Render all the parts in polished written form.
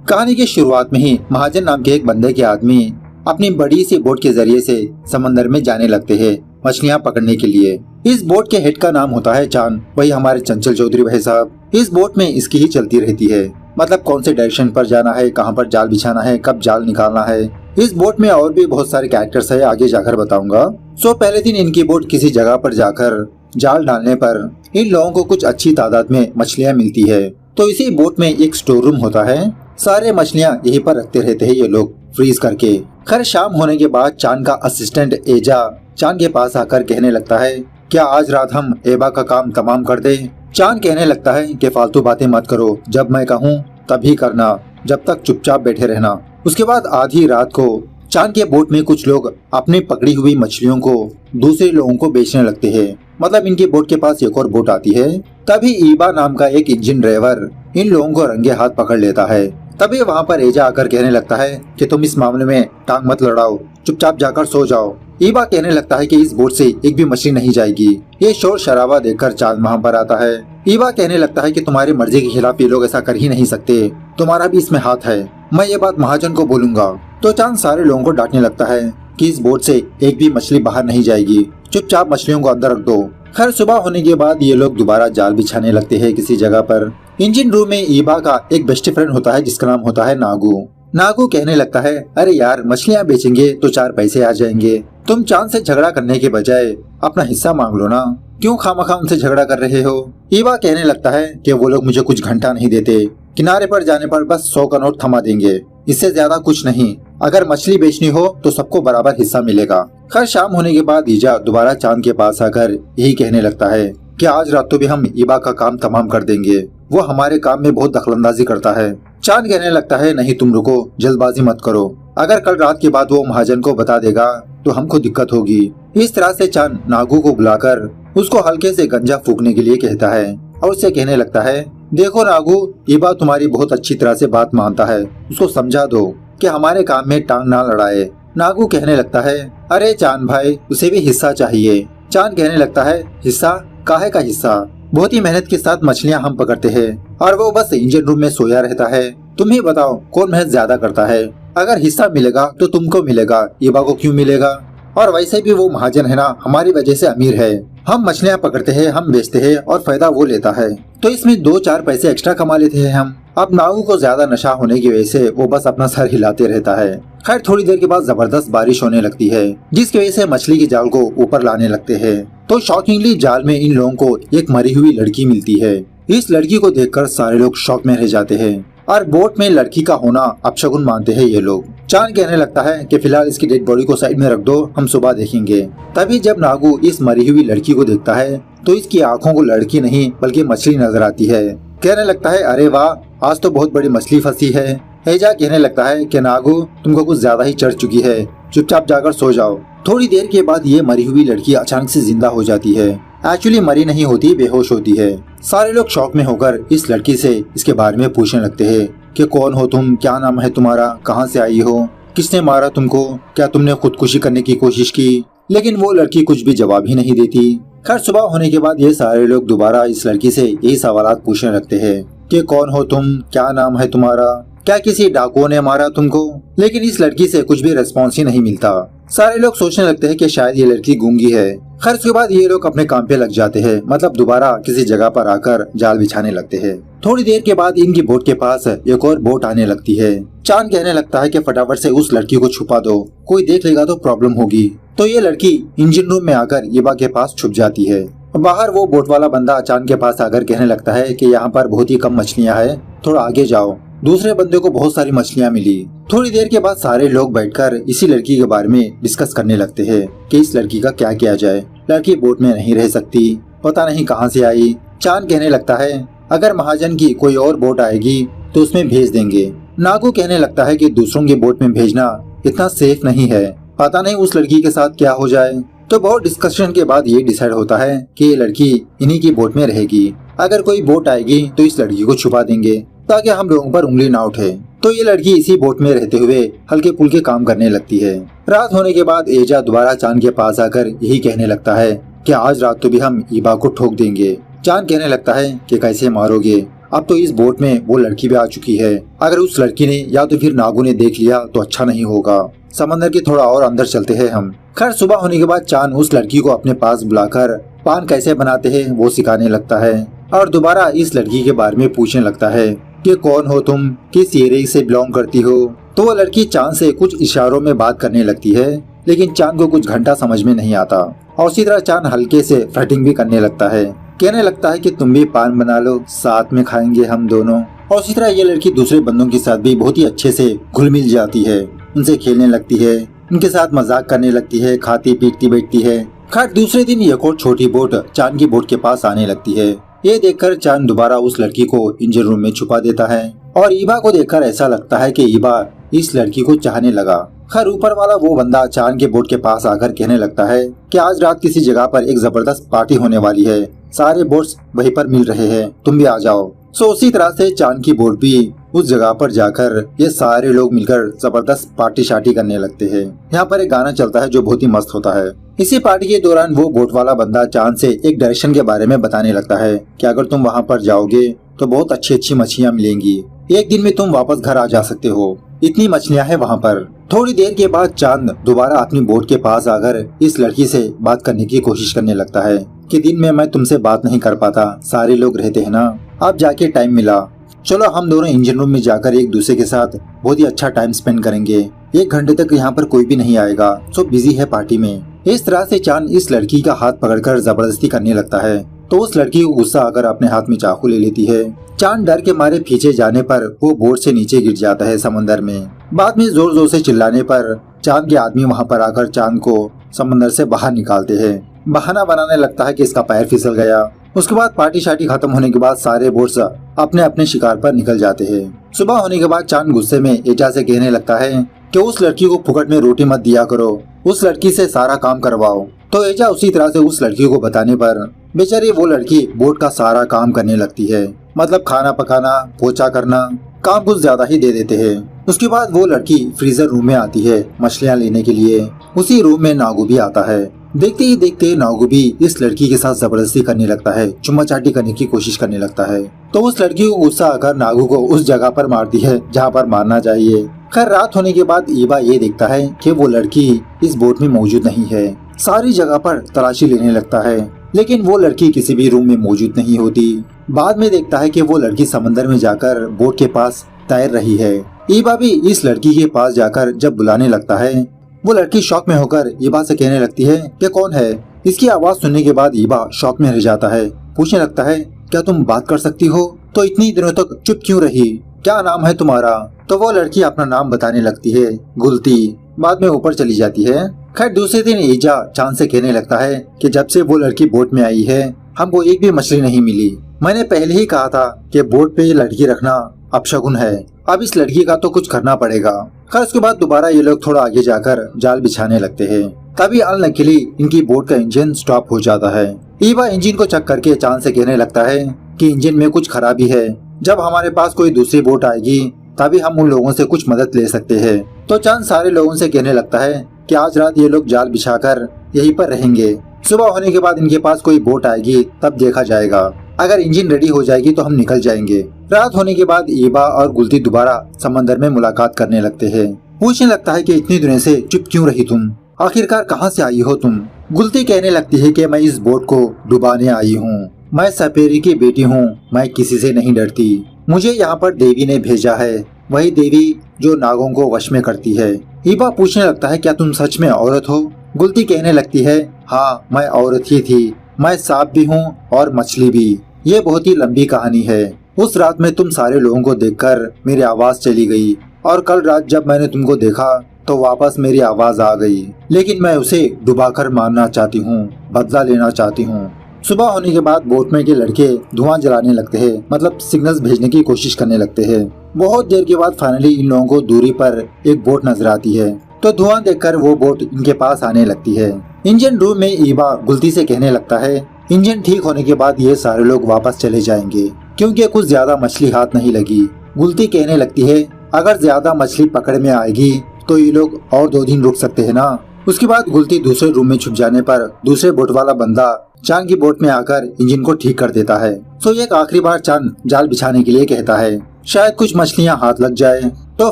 कहानी की शुरुआत में ही महाजन नाम के एक बंदे के आदमी अपनी बड़ी सी बोट के जरिए से समंदर में जाने लगते हैं मछलियाँ पकड़ने के लिए। इस बोट के हेड का नाम होता है चांद, वही हमारे चंचल चौधरी भाई साहब। इस बोट में इसकी ही चलती रहती है, मतलब कौन से डायरेक्शन पर जाना है, कहाँ पर जाल बिछाना है, कब जाल निकालना है। इस बोट में और भी बहुत सारे कैरेक्टर्स है, आगे जाकर बताऊंगा। पहले दिन इनकी बोट किसी जगह पर जाकर जाल डालने पर इन लोगों को कुछ अच्छी तादाद में मछलियाँ मिलती है। तो इसी बोट में एक स्टोर रूम होता है, सारे मछलियाँ यहीं पर रखते रहते हैं ये लोग फ्रीज करके। खैर शाम होने के बाद चांद का असिस्टेंट एजा चांद के पास आकर कहने लगता है, क्या आज रात हम एबा का काम तमाम कर दे। चांद कहने लगता है कि फालतू बातें मत करो, जब मैं कहूँ तभी करना, जब तक चुपचाप बैठे रहना। उसके बाद आधी रात को चांद के बोट में कुछ लोग अपनी पकड़ी हुई मछलियों को दूसरे लोगों को बेचने लगते हैं। मतलब इनकी बोट के पास एक और बोट आती है। तभी ईबा नाम का एक इंजन ड्राइवर इन लोगों को रंगे हाथ पकड़ लेता है। तभी वहाँ पर एजा आकर कहने लगता है कि तुम इस मामले में टांग मत लड़ाओ, चुपचाप जाकर सो जाओ। ईबा कहने लगता है कि इस बोट से एक भी मछली नहीं जाएगी। ये शोर शराबा देखकर चांद वहाँ पर आता है। ईबा कहने लगता है कि तुम्हारी मर्जी के खिलाफ ये लोग ऐसा कर ही नहीं सकते, तुम्हारा भी इसमें हाथ है, मैं ये बात महाजन को बोलूंगा। तो चांद सारे लोगों को डांटने लगता है कि इस बोट से एक भी मछली बाहर नहीं जाएगी, चुपचाप मछलियों को अंदर रख दो। खैर सुबह होने के बाद ये लोग दोबारा जाल बिछाने लगते हैं किसी जगह पर। इंजन रूम में ईबा का एक बेस्ट फ्रेंड होता है जिसका नाम होता है नागू। नागू कहने लगता है, अरे यार मछलियाँ बेचेंगे तो 4 पैसे आ जाएंगे, तुम चांद से झगड़ा करने के बजाय अपना हिस्सा मांग लो ना, क्यों खामखा उनसे झगड़ा कर रहे हो। ईबा कहने लगता है कि वो लोग मुझे कुछ घंटा नहीं देते, किनारे पर जाने पर बस 100 का नोट थमा देंगे, इससे ज्यादा कुछ नहीं। अगर मछली बेचनी हो तो सबको बराबर हिस्सा मिलेगा। खैर शाम होने के बाद ईजा दोबारा चांद के पास आकर यही कहने लगता है कि आज रात तो भी हम ईबा का काम तमाम कर देंगे, वो हमारे काम में बहुत दखलंदाजी करता है। चांद कहने लगता है, नहीं तुम रुको, जल्दबाजी मत करो, अगर कल रात के बाद वो महाजन को बता देगा तो हमको दिक्कत होगी। इस तरह से चांद नागू को बुलाकर उसको हल्के से गंजा फूकने के लिए कहता है और उससे कहने लगता है, देखो नागू, ईबा तुम्हारी बहुत अच्छी तरह से बात मानता है, उसको समझा दो कि हमारे काम में टांग ना लड़ाए। नागू कहने लगता है, अरे चांद भाई, उसे भी हिस्सा चाहिए। चांद कहने लगता है, हिस्सा? काहे का हिस्सा? बहुत ही मेहनत के साथ मछलियाँ हम पकड़ते हैं और वो बस इंजन रूम में सोया रहता है। तुम ही बताओ कौन मेहनत ज्यादा करता है? अगर हिस्सा मिलेगा तो तुमको मिलेगा, ईबा को क्यों मिलेगा? और वैसे भी वो महाजन है ना, हमारी वजह से अमीर है। हम मछलियाँ पकड़ते हैं, हम बेचते हैं और फायदा वो लेता है, तो इसमें 2-4 पैसे एक्स्ट्रा कमा लेते हैं हम। अब नागू को ज्यादा नशा होने की वजह से वो बस अपना सर हिलाते रहता है। खैर थोड़ी देर के बाद जबरदस्त बारिश होने लगती है, जिसकी वजह से मछली के जाल को ऊपर लाने लगते हैं। तो शॉकिंगली जाल में इन लोगों को एक मरी हुई लड़की मिलती है। इस लड़की को देखकर सारे लोग शॉक में रह जाते हैं और बोट में लड़की का होना अपशगुन मानते हैं ये लोग। चांद कहने लगता है कि फिलहाल इसकी डेड बॉडी को साइड में रख दो, हम सुबह देखेंगे। तभी जब नागू इस मरी हुई लड़की को देखता है तो इसकी आंखों को लड़की नहीं बल्कि मछली नजर आती है। कहने लगता है, अरे वाह, आज तो बहुत बड़ी मछली फंसी है। एजा कहने लगता है कि नागू, तुमको कुछ ज्यादा ही चढ़ चुकी है, चुपचाप जाकर सो जाओ। थोड़ी देर के बाद ये मरी हुई लड़की अचानक से जिंदा हो जाती है। एक्चुअली मरी नहीं होती, बेहोश होती है। सारे लोग शौक में होकर इस लड़की से इसके बारे में पूछने लगते हैं कि कौन हो तुम, क्या नाम है तुम्हारा, कहाँ से आई हो, किसने मारा तुमको, क्या तुमने खुदकुशी करने की कोशिश की? लेकिन वो लड़की कुछ भी जवाब ही नहीं देती। खैर सुबह होने के बाद ये सारे लोग दोबारा इस लड़की से यही सवालात पूछने लगते हैं कि कौन हो तुम, क्या नाम है तुम्हारा, क्या किसी डाकुओं ने मारा तुमको? लेकिन इस लड़की से कुछ भी रिस्पॉन्स ही नहीं मिलता। सारे लोग सोचने लगते हैं कि शायद ये लड़की गूंगी है। खैर उसके बाद ये लोग अपने काम पे लग जाते हैं, मतलब दोबारा किसी जगह पर आकर जाल बिछाने लगते हैं। थोड़ी देर के बाद इनकी बोट के पास एक और बोट आने लगती है। चांद कहने लगता है कि फटाफट से उस लड़की को छुपा दो, कोई देख लेगा तो प्रॉब्लम होगी। तो ये लड़की इंजन रूम में आकर ईबा के पास छुप जाती है। बाहर वो बोट वाला बंदा चांद के पास आकर कहने लगता है कि यहाँ पर बहुत ही कम मछलियाँ हैं, थोड़ा आगे जाओ। दूसरे बंदे को बहुत सारी मछलियाँ मिली। थोड़ी देर के बाद सारे लोग बैठकर इसी लड़की के बारे में डिस्कस करने लगते हैं कि इस लड़की का क्या किया जाए। लड़की बोट में नहीं रह सकती, पता नहीं कहाँ से आई। चांद कहने लगता है, अगर महाजन की कोई और बोट आएगी तो उसमें भेज देंगे। नागू कहने लगता है कि दूसरों की बोट में भेजना इतना सेफ नहीं है, पता नहीं उस लड़की के साथ क्या हो जाए। तो बहुत डिस्कशन के बाद ये डिसाइड होता है कि ये लड़की इन्हीं की बोट में रहेगी। अगर कोई बोट आएगी तो इस लड़की को छुपा देंगे ताकि हम लोगों पर उंगली ना उठे। तो ये लड़की इसी बोट में रहते हुए हल्के पुल्के काम करने लगती है। रात होने के बाद एजा दोबारा चांद के पास आकर यही कहने लगता है कि आज रात तो भी हम ईबा को ठोक देंगे। चांद कहने लगता है कि कैसे मारोगे? अब तो इस बोट में वो लड़की भी आ चुकी है। अगर उस लड़की ने या तो फिर नागू ने देख लिया तो अच्छा नहीं होगा। समंदर के थोड़ा और अंदर चलते हैं हम। खैर सुबह होने के बाद चांद उस लड़की को अपने पास बुलाकर पान कैसे बनाते हैं वो सिखाने लगता है और दोबारा इस लड़की के बारे में पूछने लगता है कि कौन हो तुम, किस एरिया से बिलोंग करती हो। तो वो लड़की चांद से कुछ इशारों में बात करने लगती है, लेकिन चांद को कुछ घंटा समझ में नहीं आता और उसी तरह चांद हल्के से फ्लर्टिंग भी करने लगता है। कहने लगता है कि तुम भी पान बना लो, साथ में खाएंगे हम दोनों। और उसी तरह ये लड़की दूसरे बंदों के साथ भी बहुत ही अच्छे से घुल मिल जाती है, उनसे खेलने लगती है, उनके साथ मजाक करने लगती है, खाती पीटती बैठती है। खैर दूसरे दिन एक और छोटी बोट चांद की बोट के पास आने लगती है। ये देखकर चांद दोबारा उस लड़की को इंजन रूम में छुपा देता है और ईबा को देखकर ऐसा लगता है कि ईबा इस लड़की को चाहने लगा। खैर ऊपर वाला वो बंदा चांद के बोट के पास आकर कहने लगता है कि आज रात किसी जगह पर एक जबरदस्त पार्टी होने वाली है, सारे बोट्स वहीं पर मिल रहे हैं, तुम भी आ जाओ। सो उसी तरह से चांद की बोट भी उस जगह पर जाकर ये सारे लोग मिलकर जबरदस्त पार्टी शार्टी करने लगते हैं। यहाँ पर एक गाना चलता है जो बहुत ही मस्त होता है। इसी पार्टी के दौरान वो बोट वाला बंदा चांद से एक डायरेक्शन के बारे में बताने लगता है कि अगर तुम वहाँ पर जाओगे तो बहुत अच्छी अच्छी मछलियाँ मिलेंगी, एक दिन में तुम वापस घर आ जा सकते हो, इतनी मछलियाँ हैं वहाँ पर। थोड़ी देर के बाद चांद दोबारा अपनी बोट के पास आकर इस लड़की से बात करने की कोशिश करने लगता है कि दिन में मैं तुमसे बात नहीं कर पाता, सारे लोग रहते हैं ना, अब जाके टाइम मिला, चलो हम दोनों इंजन रूम में जाकर एक दूसरे के साथ बहुत ही अच्छा टाइम स्पेंड करेंगे, 1 घंटे तक यहाँ पर कोई भी नहीं आएगा, सब बिजी है पार्टी में। इस तरह से चांद इस लड़की का हाथ पकड़कर जबरदस्ती करने लगता है तो उस लड़की को गुस्सा आकर अपने हाथ में चाकू ले लेती है। चांद डर के मारे पीछे जाने पर वो बोट से नीचे गिर जाता है समंदर में। बाद में जोर जोर से चिल्लाने पर चांद के आदमी वहाँ पर आकर चांद को समंदर से बाहर निकालते हैं। बहाना बनाने लगता है कि इसका पैर फिसल गया। उसके बाद पार्टी शार्टी खत्म होने के बाद सारे बोट्स अपने अपने शिकार पर निकल जाते हैं। सुबह होने के बाद चांद गुस्से में एजा से कहने लगता है कि उस लड़की को फुकट में रोटी मत दिया करो, उस लड़की से सारा काम करवाओ। तो एजा उसी तरह से उस लड़की को बताने पर बेचारी वो लड़की बोट का सारा काम करने लगती है, मतलब खाना पकाना, पोछा करना, काम कुछ ज्यादा ही दे देते हैं। उसके बाद वो लड़की फ्रीजर रूम में आती है मछलियाँ लेने के लिए। उसी रूम में नागू भी आता है। देखते ही देखते नागू भी इस लड़की के साथ जबरदस्ती करने लगता है, चुम्मा चाटी करने की कोशिश करने लगता है। तो उस लड़की को गुस्सा आकर नागू को उस जगह पर मारती है जहाँ पर मारना चाहिए। खैर रात होने के बाद ईबा ये देखता है कि वो लड़की इस बोट में मौजूद नहीं है। सारी जगह पर तलाशी लेने लगता है, लेकिन वो लड़की किसी भी रूम में मौजूद नहीं होती। बाद में देखता है कि वो लड़की समंदर में जाकर बोट के पास तैर रही है। ईबा भी इस लड़की के पास जाकर जब बुलाने लगता है, वो लड़की शॉक में होकर ईबा से कहने लगती है कि कौन है। इसकी आवाज सुनने के बाद ईबा शॉक में रह जाता है, पूछने लगता है क्या तुम बात कर सकती हो, तो इतनी दिनों तक चुप क्यों रही, क्या नाम है तुम्हारा। तो वो लड़की अपना नाम बताने लगती है, गुलती। बाद में ऊपर चली जाती है। खैर दूसरे दिन ईजा चांद से कहने लगता है कि जब से वो लड़की बोट में आई है हमको एक भी मछली नहीं मिली। मैंने पहले ही कहा था कि बोट पे ये लड़की रखना अपशगुन है, अब इस लड़की का तो कुछ करना पड़ेगा। खैर उसके बाद दोबारा ये लोग थोड़ा आगे जाकर जाल बिछाने लगते हैं। तभी अनलकीली इनकी बोट का इंजन स्टॉप हो जाता है। ईवा इंजन को चेक करके चांद से कहने लगता है कि इंजन में कुछ खराबी है, जब हमारे पास कोई दूसरी बोट आएगी तभी हम उन लोगों से कुछ मदद ले सकते हैं। तो चांद सारे लोगों से कहने लगता है कि आज रात ये लोग जाल बिछाकर यहीं पर रहेंगे, सुबह होने के बाद इनके पास कोई बोट आएगी तब देखा जाएगा, अगर इंजन रेडी हो जाएगी तो हम निकल जाएंगे। रात होने के बाद ईबा और गुलती दोबारा समंदर में मुलाकात करने लगते हैं। पूछने लगता है कि इतनी दिनों से चुप क्यों रही तुम, आखिरकार कहाँ से आई हो तुम। गुलती कहने लगती है कि मैं इस बोट को डुबाने आई हूँ, मैं सपेरी की बेटी हूँ, मैं किसी से नहीं डरती, मुझे यहाँ पर देवी ने भेजा है, वही देवी जो नागों को वश में करती है। ईबा पूछने लगता है क्या तुम सच में औरत हो। गुलती कहने लगती है हाँ मैं औरत ही थी, मैं सांप भी हूँ और मछली भी। ये बहुत ही लंबी कहानी है। उस रात में तुम सारे लोगों को देखकर मेरी आवाज चली गई और कल रात जब मैंने तुमको देखा तो वापस मेरी आवाज आ गई, लेकिन मैं उसे डुबाकर मारना चाहती हूँ, बदला लेना चाहती हूँ। सुबह होने के बाद बोट में के लड़के धुआं जलाने लगते हैं, मतलब सिग्नल्स भेजने की कोशिश करने लगते हैं। बहुत देर के बाद फाइनली इन लोगों को दूरी पर एक बोट नजर आती है, तो धुआं देखकर वो बोट इनके पास आने लगती है। इंजन रूम में ईबा गुलती से कहने लगता है इंजन ठीक होने के बाद ये सारे लोग वापस चले जाएंगे, क्योंकि कुछ ज्यादा मछली हाथ नहीं लगी। गुलती कहने लगती है अगर ज्यादा मछली पकड़ में आएगी तो ये लोग और 2 दिन रुक सकते हैं ना। उसके बाद गुलती दूसरे रूम में छुप जाने पर दूसरे बोट वाला बंदा चांद की बोट में आकर इंजन को ठीक कर देता है। सो एक आखिरी बार चांद जाल बिछाने के लिए कहता है, शायद कुछ मछलियाँ हाथ लग जाए। तो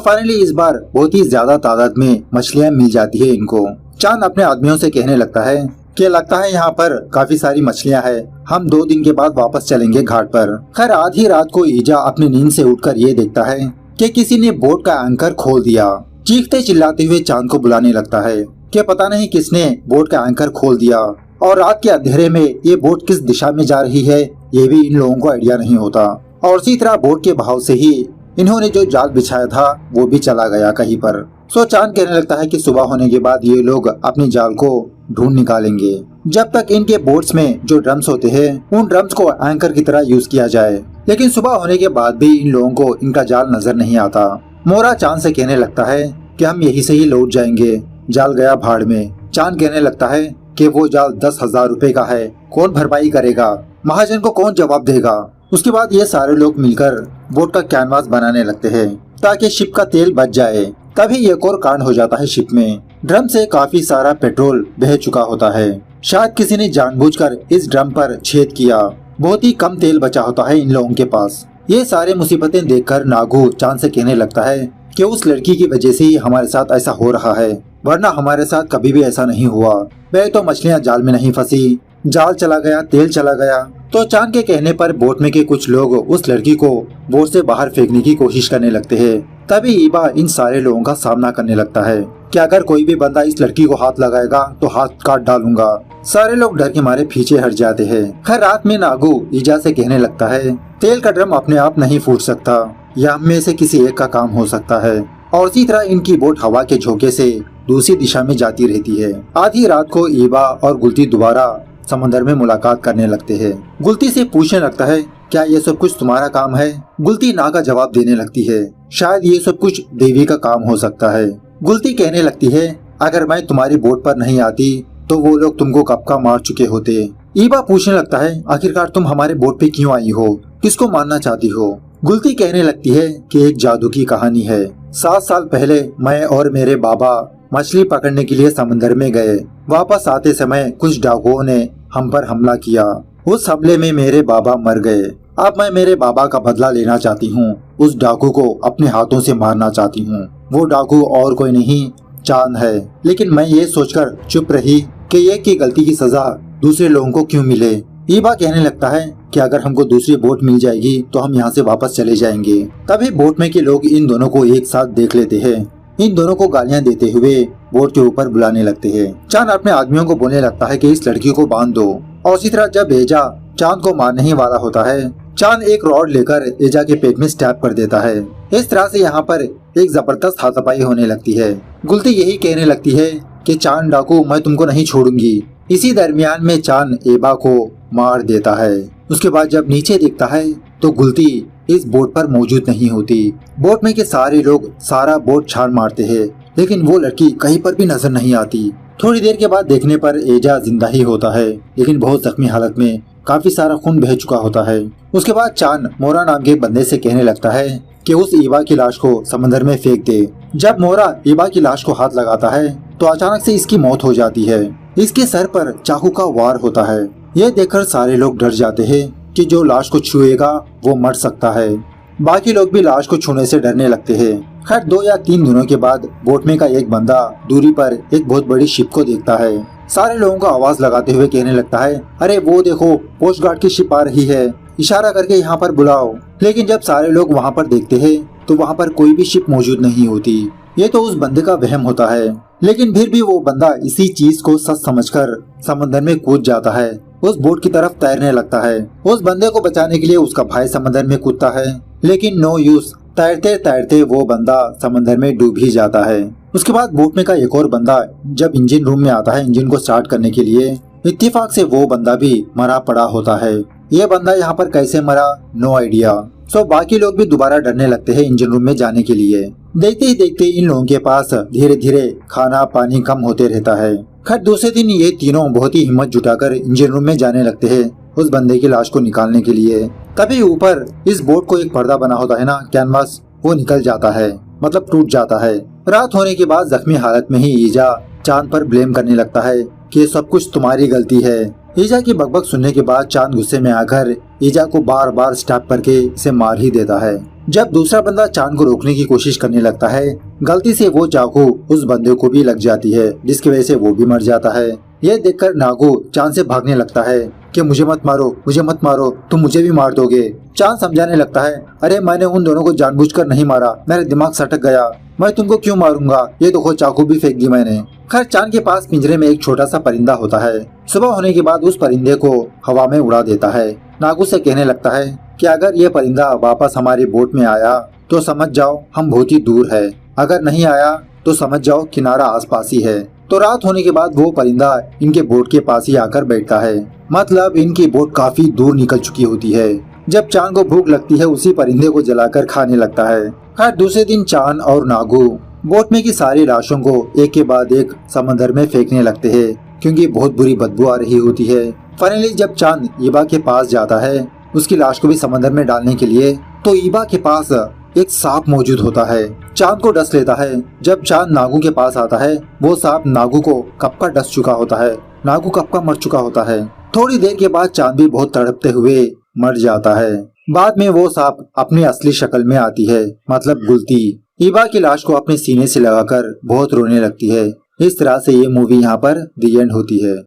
फाइनली इस बार बहुत ही ज्यादा तादाद में मछलियाँ मिल जाती है इनको। चांद अपने आदमियों से कहने लगता है कि लगता है यहाँ पर काफी सारी मछलियाँ हैं, हम 2 दिन के बाद वापस चलेंगे घाट पर। खैर आधी रात को ईजा अपनी नींद से उठकर ये देखता है कि किसी ने बोट का एंकर खोल दिया। चीखते चिल्लाते हुए चांद को बुलाने लगता है कि पता नहीं किसने बोट का एंकर खोल दिया और रात के अंधेरे में ये बोट किस दिशा में जा रही है ये भी इन लोगों को आइडिया नहीं होता। और उसी तरह बोट के बहाव से ही इन्होंने जो जाल बिछाया था वो भी चला गया कहीं पर। सो चांद कहने लगता है कि सुबह होने के बाद ये लोग अपने जाल को ढूंढ निकालेंगे, जब तक इनके बोट्स में जो ड्रम्स होते हैं उन ड्रम्स को एंकर की तरह यूज किया जाए। लेकिन सुबह होने के बाद भी इन लोगों को इनका जाल नजर नहीं आता। मोरा चांद से कहने लगता है कि हम यहीं से ही लौट जाएंगे, जाल गया भाड़ में। चांद कहने लगता है कि वो जाल 10,000 रुपए का है, कौन भरपाई करेगा, महाजन को कौन जवाब देगा। उसके बाद ये सारे लोग मिलकर बोट का कैनवास बनाने लगते हैं ताकि शिप का तेल बच जाए। तभी एक और कांड हो जाता है शिप में। ड्रम से काफी सारा पेट्रोल बह चुका होता है। शायद किसी ने जानबूझकर इस ड्रम पर छेद किया। बहुत ही कम तेल बचा होता है इन लोगों के पास। ये सारे मुसीबतें देखकर नागू चांद से कहने लगता है कि उस लड़की की वजह से ही हमारे साथ ऐसा हो रहा है, वरना हमारे साथ कभी भी ऐसा नहीं हुआ। वह तो मछलियाँ जाल में नहीं फंसी, जाल चला गया, तेल चला गया। तो चांद के कहने पर बोट में के कुछ लोग उस लड़की को बोट से बाहर फेंकने की कोशिश करने लगते हैं। तभी ईबा इन सारे लोगों का सामना करने लगता है कि अगर कोई भी बंदा इस लड़की को हाथ लगाएगा तो हाथ काट डालूंगा। सारे लोग डर के मारे पीछे हट जाते हैं। खैर रात में नागू ईजा से कहने लगता है तेल का ड्रम अपने आप नहीं फूट सकता, यह हम में से किसी एक का काम हो सकता है। और इसी तरह इनकी बोट हवा के झोंके से दूसरी दिशा में जाती रहती है। आधी रात को ईबा और गुलती दोबारा समंदर में मुलाकात करने लगते हैं। गुलती से पूछने लगता है क्या ये सब कुछ तुम्हारा काम है। गुलती ना का जवाब देने लगती है शायद ये सब कुछ देवी का काम हो सकता है। गुलती कहने लगती है अगर मैं तुम्हारी बोट पर नहीं आती तो वो लोग तुमको कब का मार चुके होते। ईबा पूछने लगता है आखिरकार तुम हमारे बोट पे क्यों आई हो, किसको मारना चाहती हो। गुलती कहने लगती है कि एक जादू की कहानी है। 7 साल पहले मैं और मेरे बाबा मछली पकड़ने के लिए समंदर में गए। वापस आते समय कुछ डाकुओं ने हम पर हमला किया। उस हमले में मेरे बाबा मर गए। अब मैं मेरे बाबा का बदला लेना चाहती हूँ। उस डाकू को अपने हाथों से मारना चाहती हूँ। वो डाकू और कोई नहीं चांद है। लेकिन मैं ये सोचकर चुप रही कि एक की गलती की सजा दूसरे लोगों को क्यों मिले। ईबा कहने लगता है कि अगर हमको दूसरी बोट मिल जाएगी तो हम यहाँ से वापस चले जाएंगे। तभी बोट में के लोग इन दोनों को एक साथ देख लेते हैं। इन दोनों को गालियां देते हुए बोट के ऊपर बुलाने लगते हैं। चांद अपने आदमियों को बोलने लगता है कि इस लड़की को बांध दो। और उसी तरह जब एजा चांद को मारने ही वाला होता है, चांद एक रॉड लेकर एजा के पेट में स्टैब कर देता है। इस तरह से यहाँ पर एक जबरदस्त हाथापाई होने लगती है। गुलती यही कहने लगती है कि चांद डाकू मैं तुमको नहीं छोड़ूंगी। इसी दरमियान में चांद एबा को मार देता है। उसके बाद जब नीचे देखता है तो गुलती इस बोट पर मौजूद नहीं होती। बोट में के सारे लोग सारा बोट छान मारते हैं लेकिन वो लड़की कहीं पर भी नजर नहीं आती। थोड़ी देर के बाद देखने पर एजा जिंदा ही होता है लेकिन बहुत जख्मी हालत में, काफी सारा खून बह चुका होता है। उसके बाद चांद मोरा नाम के बंदे से कहने लगता है कि उस ईबा की लाश को समंदर में फेंक दे। जब मोरा ईबा की लाश को हाथ लगाता है तो अचानक से इसकी मौत हो जाती है। इसके सर पर चाकू का वार होता है। ये देखकर सारे लोग डर जाते हैं कि जो लाश को छुएगा वो मर सकता है। बाकी लोग भी लाश को छूने से डरने लगते हैं। खैर 2 या 3 दिनों के बाद बोट में का एक बंदा दूरी पर एक बहुत बड़ी शिप को देखता है। सारे लोगों को आवाज लगाते हुए कहने लगता है अरे वो देखो कोस्ट गार्ड की शिप आ रही है, इशारा करके यहाँ पर बुलाओ। लेकिन जब सारे लोग वहाँ पर देखते हैं तो वहाँ पर कोई भी शिप मौजूद नहीं होती। ये तो उस बंदे का वहम होता है। लेकिन फिर भी वो बंदा इसी चीज को सच समझकर समंदर में कूद जाता है। उस बोट की तरफ तैरने लगता है। उस बंदे को बचाने के लिए उसका भाई समंदर में कूदता है लेकिन नो यूज। तैरते तैरते वो बंदा समंदर में डूब ही जाता है। उसके बाद बोट में का एक और बंदा जब इंजन रूम में आता है इंजन को स्टार्ट करने के लिए, इत्तेफाक से वो बंदा भी मरा पड़ा होता है। ये बंदा यहाँ पर कैसे मरा नो आइडिया। सो बाकी लोग भी दोबारा डरने लगते हैं इंजन रूम में जाने के लिए। देखते ही देखते इन लोगों के पास धीरे धीरे खाना पानी कम होते रहता है। खैर दूसरे दिन ये तीनों बहुत ही हिम्मत जुटाकर इंजन रूम में जाने लगते हैं उस बंदे की लाश को निकालने के लिए। तभी ऊपर इस बोट को एक पर्दा बना होता है ना कैनवास, वो निकल जाता है, मतलब टूट जाता है। रात होने के बाद जख्मी हालत में ही ईजा चांद पर ब्लेम करने लगता है कि सब कुछ तुम्हारी गलती है। ईजा की बकबक सुनने के बाद चांद गुस्से में आकर ईजा को बार बार स्टैप करके इसे मार ही देता है। जब दूसरा बंदा चांद को रोकने की कोशिश करने लगता है, गलती से वो चाकू उस बंदे को भी लग जाती है, जिसकी वजह से वो भी मर जाता है। यह देखकर नागू चांद से भागने लगता है कि मुझे मत मारो, तुम मुझे भी मार दोगे। चांद समझाने लगता है, अरे मैंने उन दोनों को जानबूझकर नहीं मारा, मेरा दिमाग सटक गया, मैं तुमको क्यों मारूंगा, ये देखो चाकू भी फेंक दी मैंने। खैर चांद के पास पिंजरे में एक छोटा सा परिंदा होता है। सुबह होने के बाद उस परिंदे को हवा में उड़ा देता है। नागू से कहने लगता है कि अगर ये परिंदा वापस हमारी बोट में आया तो समझ जाओ हम बहुत ही दूर है, अगर नहीं आया तो समझ जाओ किनारा आसपास ही है। तो रात होने के बाद वो परिंदा इनके बोट के पास ही आकर बैठता है, मतलब इनकी बोट काफी दूर निकल चुकी होती है। जब चांद को भूख लगती है उसी परिंदे को जलाकर खाने लगता है। खैर दूसरे दिन चांद और नागू बोट में की सारी लाशों को एक के बाद एक समंदर में फेंकने लगते हैं, क्योंकि बहुत बुरी बदबू आ रही होती है। फाइनली जब चांद ईबा के पास जाता है उसकी लाश को भी समंदर में डालने के लिए, तो ईबा के पास एक सांप मौजूद होता है। चांद को डस लेता है। जब चांद नागू के पास आता है वो सांप नागू को कब का डस चुका होता है, नागू कब का मर चुका होता है। थोड़ी देर के बाद चांद भी बहुत तड़पते हुए मर जाता है। बाद में वो सांप अपनी असली शक्ल में आती है, मतलब गुलती ईबा की लाश को अपने सीने से लगाकर बहुत रोने लगती है। इस तरह से ये मूवी यहाँ पर दी एंड होती है।